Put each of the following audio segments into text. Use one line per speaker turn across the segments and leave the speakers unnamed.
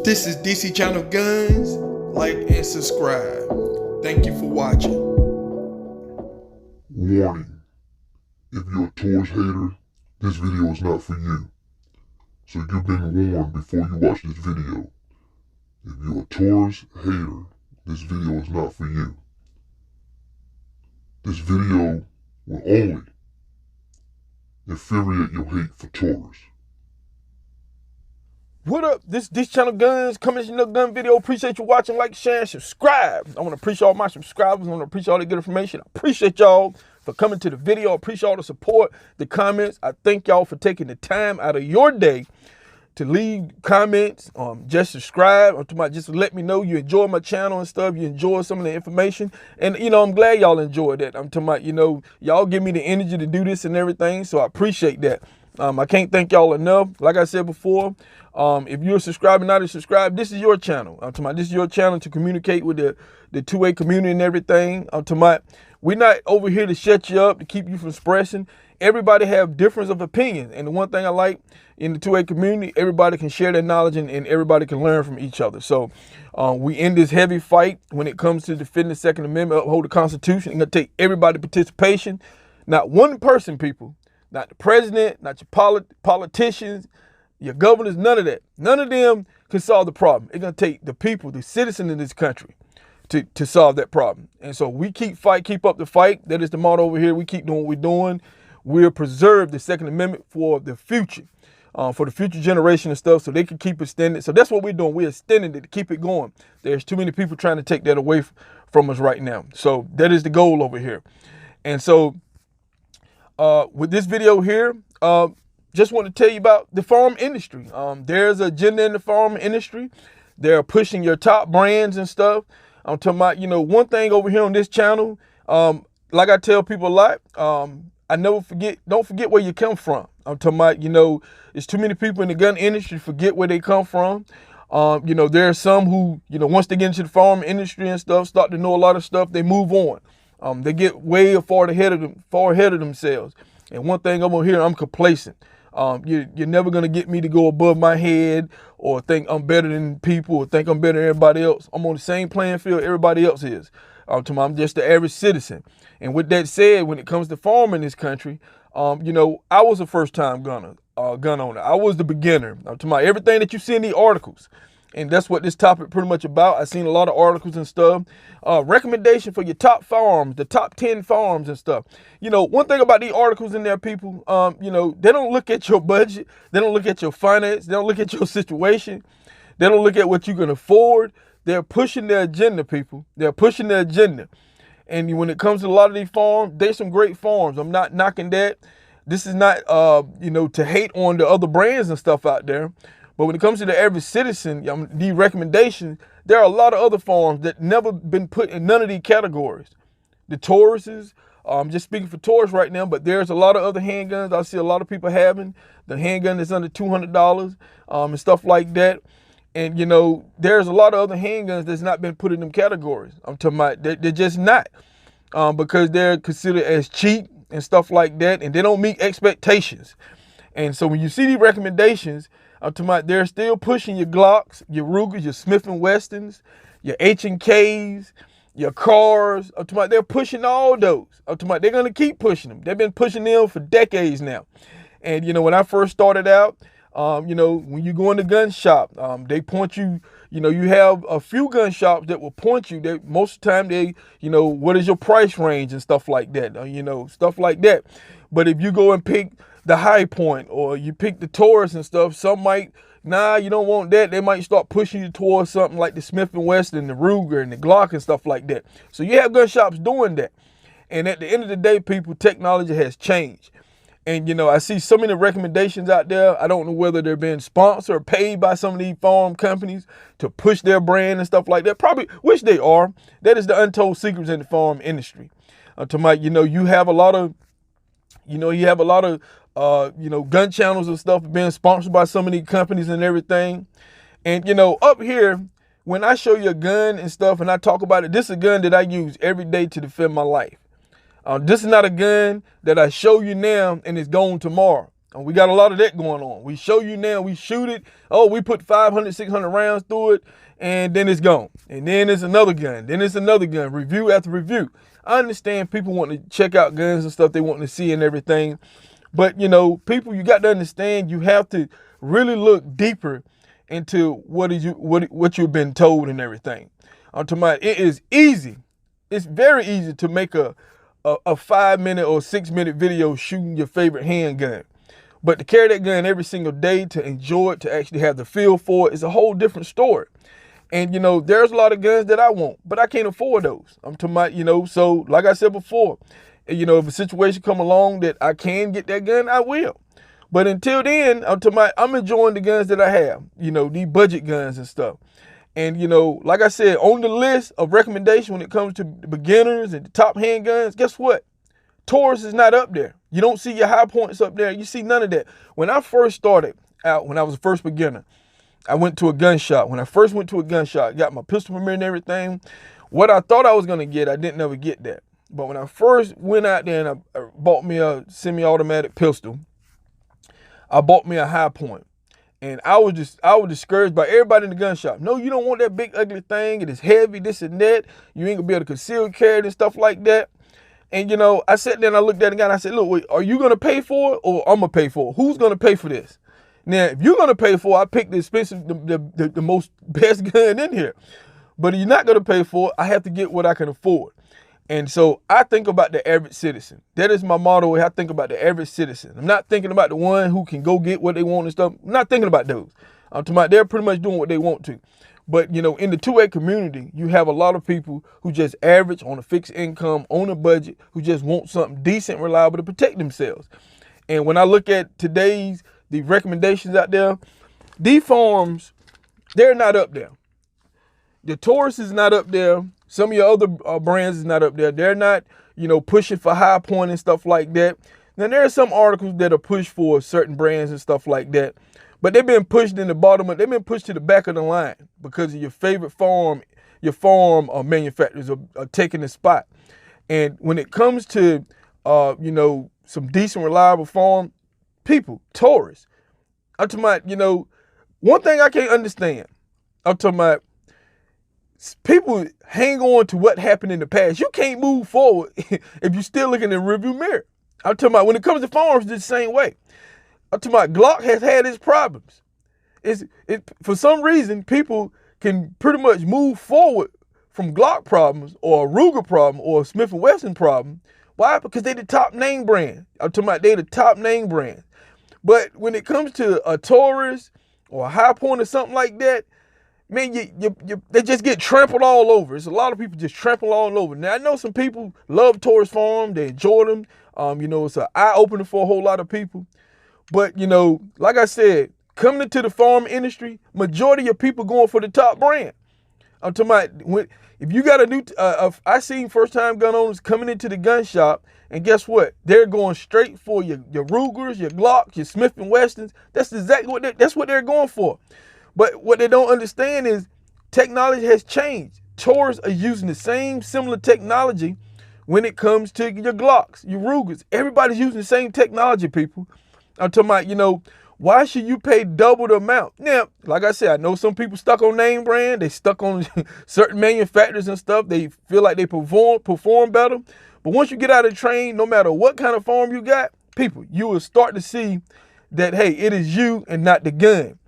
This is DC Channel Guns. Like and subscribe. Thank you for watching.
Warning. If you're a TAURUS hater, this video is not for you. So you've been warned before you watch this video. If you're a TAURUS hater, this video is not for you. This video will only infuriate your hate for TAURUS.
What up? This Channel Guns, coming to another gun video. Appreciate you watching, like, share, and subscribe. I want to appreciate all my subscribers. I want to appreciate all the good information. I appreciate y'all for coming to the video. I appreciate all the support, the comments. I thank y'all for taking the time out of your day to leave comments, just subscribe, or just to let me know you enjoy my channel and stuff, you enjoy some of the information, and I'm glad y'all enjoy that. I'm talking about, y'all give me the energy to do this and everything, so I appreciate that. I can't thank y'all enough. Like I said before, if you're subscribing, not a subscribe, this is your channel. I'm talking about this is your channel to communicate with the 2A community and everything. I'm talking about we're not over here to shut you up, to keep you from expressing. Everybody have difference of opinion. And the one thing I like in the 2A community, everybody can share their knowledge and everybody can learn from each other. So we in this heavy fight when it comes to defending the Second Amendment, uphold the Constitution. It's going to take everybody participation. Not one person, people. Not the president, not your politicians, your governors, none of that. None of them can solve the problem. It's going to take the people, the citizens in this country to solve that problem. And so we keep up the fight. That is the motto over here. We keep doing what we're doing. We'll preserve the Second Amendment for the future generation and stuff, so they can keep extending. So that's what we're doing. We're extending it to keep it going. There's too many people trying to take that away from us right now. So that is the goal over here. And so with this video here, just want to tell you about the firearm industry. There's an agenda in the firearm industry. They're pushing your top brands and stuff. I'm talking about, one thing over here on this channel, like I tell people a lot, don't forget where you come from. I'm talking about, there's too many people in the gun industry forget where they come from. There are some who, once they get into the firearm industry and stuff, start to know a lot of stuff, they move on. They get way far ahead of themselves. And one thing I'm here, I'm complacent. You're never gonna get me to go above my head or think I'm better than people or think I'm better than everybody else. I'm on the same playing field everybody else is. I'm just the average citizen. And with that said, when it comes to farming in this country, I was a first-time gun owner. I was the beginner. I'm talking about everything that you see in the articles. And that's what this topic pretty much about. I've seen a lot of articles and stuff. Recommendation for your top firearms, the top 10 firearms and stuff. One thing about these articles in there, people, they don't look at your budget. They don't look at your finance. They don't look at your situation. They don't look at what you can afford. They're pushing their agenda, people. They're pushing their agenda. And when it comes to a lot of these farms, there's some great farms. I'm not knocking that. This is not, to hate on the other brands and stuff out there. But when it comes to the average citizen, these recommendations, there are a lot of other farms that never been put in none of these categories. The Tauruses, I'm just speaking for Taurus right now, but there's a lot of other handguns I see a lot of people having. The handgun that's under $200 and stuff like that. And, there's a lot of other handguns that's not been put in them categories. I'm talking about they're just not because they're considered as cheap and stuff like that, and they don't meet expectations. And so when you see these recommendations, I'm talking about they're still pushing your Glocks, your Rugers, your Smith & Wessons, your H&Ks, your cars. I'm talking about they're pushing all those. I'm talking about they're going to keep pushing them. They've been pushing them for decades now. And, when I first started out, when you go in the gun shop, they point you, you have a few gun shops that will point you. Most of the time they, what is your price range and stuff like that, stuff like that. But if you go and pick the High Point or you pick the Taurus and stuff, some might, you don't want that. They might start pushing you towards something like the Smith & Wesson, the Ruger, and the Glock and stuff like that. So you have gun shops doing that. And at the end of the day, people, technology has changed. And, I see so many recommendations out there. I don't know whether they're being sponsored or paid by some of these farm companies to push their brand and stuff like that. Probably, which they are. That is the untold secrets in the farm industry. You have a lot of, gun channels and stuff being sponsored by so many companies and everything. And, up here, when I show you a gun and stuff and I talk about it, this is a gun that I use every day to defend my life. This is not a gun that I show you now and it's gone tomorrow. And we got a lot of that going on. We show you now, we shoot it. Oh, we put 500, 600 rounds through it, and then it's gone. And then it's another gun. Then it's another gun, review after review. I understand people want to check out guns and stuff they want to see and everything. But, you know, people, you got to understand, you have to really look deeper into what you've been told and everything. I'm talking about, it is easy. It's very easy to make a 5-minute or 6-minute video shooting your favorite handgun. But to carry that gun every single day, to enjoy it, to actually have the feel for it, is a whole different story. And, you know, there's a lot of guns that I want, but I can't afford those. I'm talking about, you know, so like I said before, you know, if a situation come along that I can get that gun, I will. But until then, I'm enjoying the guns that I have, you know, these budget guns and stuff. And, you know, like I said, on the list of recommendations when it comes to beginners and the top handguns, guess what? Taurus is not up there. You don't see your high points up there. You see none of that. When I first started out, when I was a first beginner, I went to a gun shop. When I first went to a gun shop, got my pistol permit and everything. What I thought I was going to get, I didn't ever get that. But when I first went out there and I bought me a semi-automatic pistol, I bought me a high point. And I was discouraged by everybody in the gun shop. No, you don't want that big ugly thing. It is heavy, this and that. You ain't gonna be able to conceal carry it and stuff like that. And, you know, I sat there and I looked at the guy and I said, look, wait, are you going to pay for it or I'm going to pay for it? Who's going to pay for this? Now, if you're going to pay for it, I picked the expensive, the most best gun in here. But if you're not going to pay for it, I have to get what I can afford. And so I think about the average citizen. That is my motto. I think about the average citizen. I'm not thinking about the one who can go get what they want and stuff. I'm not thinking about those. I'm talking about they're pretty much doing what they want to. But, you know, in the 2A community, you have a lot of people who just average on a fixed income, on a budget, who just want something decent, reliable to protect themselves. And when I look at the recommendations out there, these farms, they're not up there. The Taurus is not up there. Some of your other brands is not up there. They're not, you know, pushing for high point and stuff like that. Now, there are some articles that are pushed for certain brands and stuff like that. But they've been pushed in the they've been pushed to the back of the line because of your favorite farm, manufacturers are taking the spot. And when it comes to, you know, some decent, reliable farm people, Taurus, I'm talking about, you know, one thing I can't understand, I'm talking about people hang on to what happened in the past. You can't move forward if you're still looking in the rearview mirror. I'm talking about when it comes to farms, it's the same way. I'm talking about Glock has had its problems. For some reason, people can pretty much move forward from Glock problems or a Ruger problem or a Smith & Wesson problem. Why? Because they the top name brand. I'm talking about they the top name brand. But when it comes to a Taurus or a High Point or something like that, man, they just get trampled all over. It's a lot of people just trample all over. Now, I know some people love Taurus Farm. They enjoy them. You know, it's an eye-opener for a whole lot of people. But, you know, like I said, coming into the farm industry, majority of people going for the top brand. I'm talking about, if you got a new, I seen first-time gun owners coming into the gun shop, and guess what? They're going straight for your Rugers, your Glocks, your Smith & Wessons. That's exactly what they're going for. But what they don't understand is technology has changed. Taurus are using the same similar technology when it comes to your Glocks, your Rugers. Everybody's using the same technology, people. I'm talking about, you know, why should you pay double the amount? Now, like I said, I know some people stuck on name brand. They stuck on certain manufacturers and stuff. They feel like they perform better. But once you get out of the train, no matter what kind of farm you got, people, you will start to see that, hey, it is you and not the gun.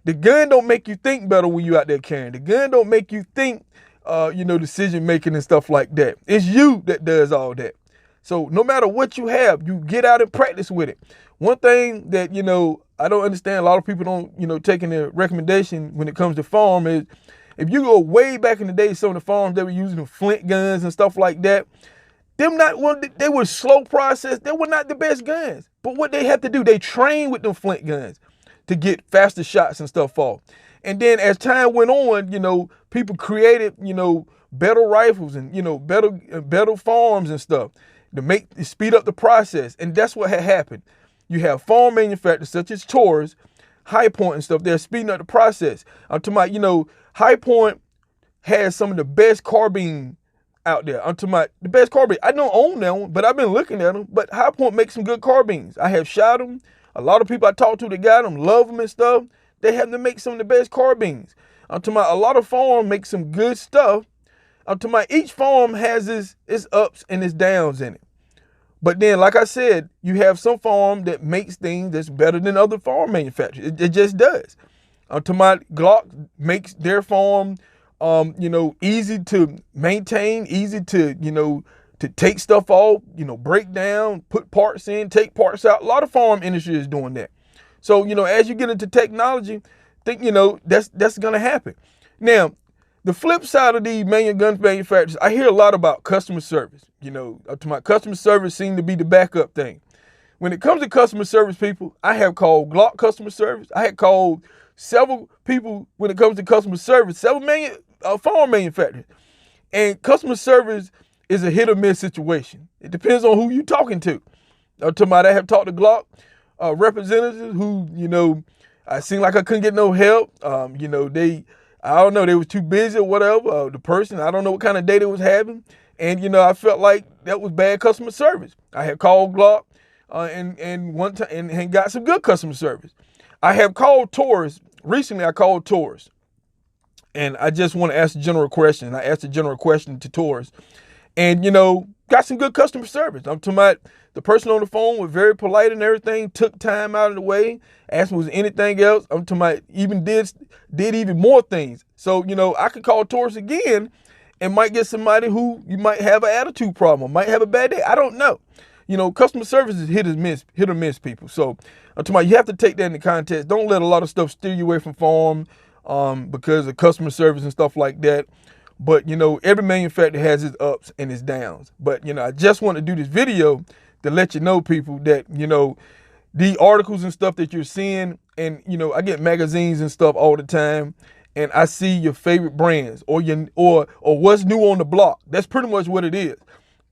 The gun don't make you think better when you out there carrying. The gun don't make you think, you know, decision making and stuff like that. It's you that does all that. So no matter what you have, you get out and practice with it. One thing that, you know, I don't understand, a lot of people don't, you know, taking the recommendation when it comes to farm is, if you go way back in the day, some of the farms that were using the flint guns and stuff like that, they were slow process. They were not the best guns. But what they had to do, they trained with them flint guns to get faster shots and stuff off. And then as time went on, you know, people created, you know, better rifles and, you know, better farms and stuff to speed up the process. And that's what had happened. You have farm manufacturers such as Taurus, High Point and stuff. They're speeding up the process. I'm talking about, you know, High Point has some of the best carbine out there. I'm talking about the best carbine. I don't own that one, but I've been looking at them. But High Point makes some good carbines. I have shot them. A lot of people I talk to that got them, love them and stuff. They have to make some of the best carbines. I'm talking about a lot of farms make some good stuff. I'm talking about each farm has its ups and its downs in it. But then, like I said, you have some farm that makes things that's better than other farm manufacturers. It just does. I'm talking about Glock makes their farm, easy to maintain, easy to, to take stuff off, break down, put parts in, take parts out. A lot of farm industry is doing that. So, as you get into technology, think, that's going to happen. Now, the flip side of these gun manufacturers, I hear a lot about customer service. Up to my customer service seems to be the backup thing. When it comes to customer service people, I have called Glock customer service. I had called several people when it comes to customer service, several farm manufacturers. And customer service is a hit or miss situation. It depends on who you're talking to. Up to I have talked to Glock representatives who, I seemed like I couldn't get no help. I don't know, they was too busy or whatever. The person, I don't know what kind of day they was having. And, I felt like that was bad customer service. I had called Glock and one time and got some good customer service. I have called TAURUS. Recently, I called TAURUS. And I just want to ask a general question. I asked a general question to TAURUS. And, got some good customer service. I'm talking about the person on the phone was very polite and everything, took time out of the way, asked me was there anything else. I'm talking about even did even more things. So, I could call TAURUS again and might get somebody who you might have an attitude problem, might have a bad day. I don't know. Customer service is hit or miss people. So I'm talking about you have to take that into context. Don't let a lot of stuff steer you away from farm because of customer service and stuff like that. But, every manufacturer has its ups and its downs. But, I just want to do this video to let you know, people, that, the articles and stuff that you're seeing, and, I get magazines and stuff all the time, and I see your favorite brands or what's new on the block. That's pretty much what it is.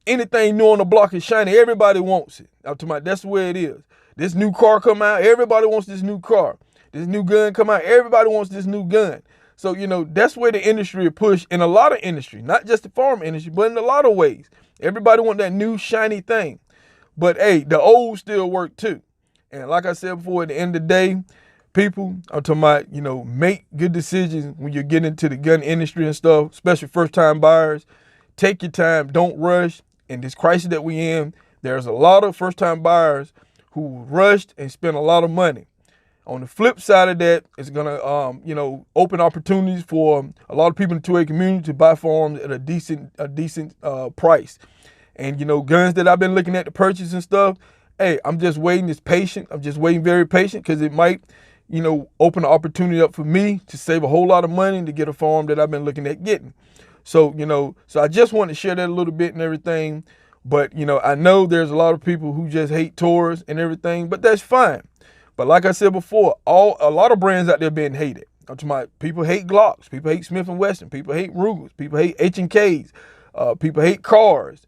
Anything new on the block is shiny. Everybody wants it. I'm talking about that's the way it is. This new car come out, everybody wants this new car. This new gun come out, everybody wants this new gun. So, that's where the industry is pushed in a lot of industry, not just the farm industry, but in a lot of ways. Everybody want that new shiny thing. But, hey, the old still work too. And like I said before, at the end of the day, people, I'm talking about, make good decisions when you get into the gun industry and stuff, especially first-time buyers. Take your time. Don't rush. In this crisis that we in, there's a lot of first-time buyers who rushed and spent a lot of money. On the flip side of that, it's going to, open opportunities for a lot of people in the 2A community to buy firearms at a decent price. And, guns that I've been looking at to purchase and stuff, hey, I'm just waiting. It's patient. I'm just waiting very patient because it might, open an opportunity up for me to save a whole lot of money to get a firearm that I've been looking at getting. So, so I just want to share that a little bit and everything. But, I know there's a lot of people who just hate TAURUS and everything, but that's fine. But like I said before, a lot of brands out there being hated. I'm talking about people hate Glocks, people hate Smith & Wesson, people hate Rugers, people hate H&Ks, people hate cars,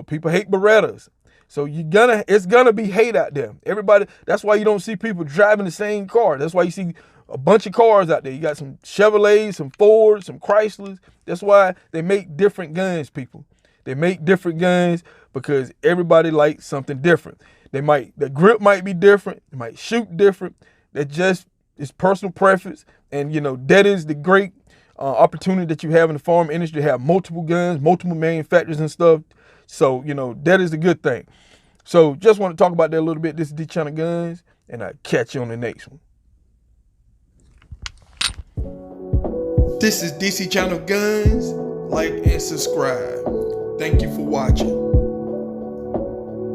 people hate Berettas. So it's gonna be hate out there. Everybody, that's why you don't see people driving the same car. That's why you see a bunch of cars out there. You got some Chevrolets, some Fords, some Chryslers. That's why they make different guns, people. They make different guns because everybody likes something different. The grip might be different. It might shoot different. That just is personal preference. And, that is the great opportunity that you have in the farm industry to have multiple guns, multiple manufacturers and stuff. So, that is the good thing. So just want to talk about that a little bit. This is DC Channel Guns, and I'll catch you on the next one.
This is DC Channel Guns. Like and subscribe. Thank you for watching.